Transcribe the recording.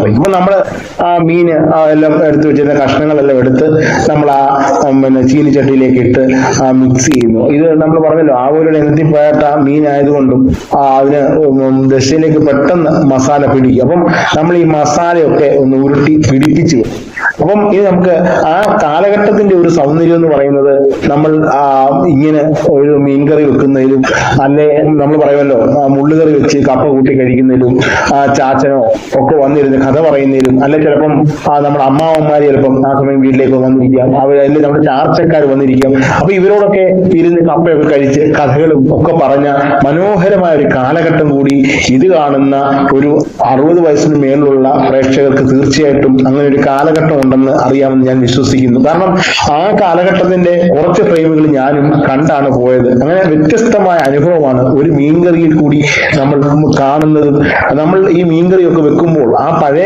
പറയും. അപ്പൊ നമ്മള് ആ മീൻ എല്ലാം എടുത്ത് വെച്ചിരുന്ന കഷ്ണങ്ങളെല്ലാം എടുത്ത് നമ്മൾ ആ പിന്നെ ചീനിച്ചട്ടിയിലേക്ക് ഇട്ട് മിക്സ് ചെയ്യുന്നു. ഇത് നമ്മൾ പറഞ്ഞല്ലോ ആവോലിയുടെ ഇനത്തിൽപ്പെട്ട മീൻ ആയതുകൊണ്ടും അതിന് ദശയിലേക്ക് പെട്ടെന്ന് മസാല പിടിക്കും. അപ്പം നമ്മൾ ഈ മസാലയൊക്കെ ഒന്ന് ഉരുട്ടി പിടിപ്പിച്ച്. അപ്പം ഇത് നമുക്ക് ആ കാലഘട്ടത്തിന്റെ ഒരു സൗന്ദര്യം എന്ന് പറയുന്നത് നമ്മൾ ഇങ്ങനെ ഒരു മീൻകറി വെക്കുന്നതിലും അല്ലെ നമ്മൾ പറയുമല്ലോ മുള്ളുകറി വെച്ച് കപ്പ കൂട്ടി കഴിക്കുന്നതിലും ചാച്ചനോ ഒക്കെ വന്നിരുന്ന് കഥ പറയുന്നതിലും അല്ലെ ചിലപ്പം നമ്മുടെ അമ്മാവന്മാര് ചിലപ്പം ആ സമയം വീട്ടിലേക്ക് വന്നിരിക്കാം, അല്ലെങ്കിൽ നമ്മുടെ ചാർച്ചക്കാർ വന്നിരിക്കാം. അപ്പൊ ഇവരോടൊക്കെ ഇരുന്ന് കപ്പയൊക്കെ കഴിച്ച് കഥകളും ഒക്കെ പറഞ്ഞ മനോഹരമായ ഒരു കാലഘട്ടം കൂടി ഇത് കാണുന്ന ഒരു 60 വയസ്സിന് മേലുള്ള പ്രേക്ഷകർക്ക് തീർച്ചയായിട്ടും അങ്ങനെ ഒരു കാലഘട്ടം ഉണ്ടെന്ന് അറിയാമെന്ന് ഞാൻ വിശ്വസിക്കുന്നു. കാരണം ആ കാലഘട്ടത്തിന്റെ കുറച്ച് ഫ്രെയിമുകൾ ഞാനും കണ്ടാണ് പോയത്. അങ്ങനെ വ്യത്യസ്തമായ അനുഭവമാണ് ഒരു മീൻകറിയിൽ കൂടി നമ്മൾ കാണുന്നതും. നമ്മൾ ഈ മീൻകറിയൊക്കെ വെക്കുമ്പോൾ ആ പഴയ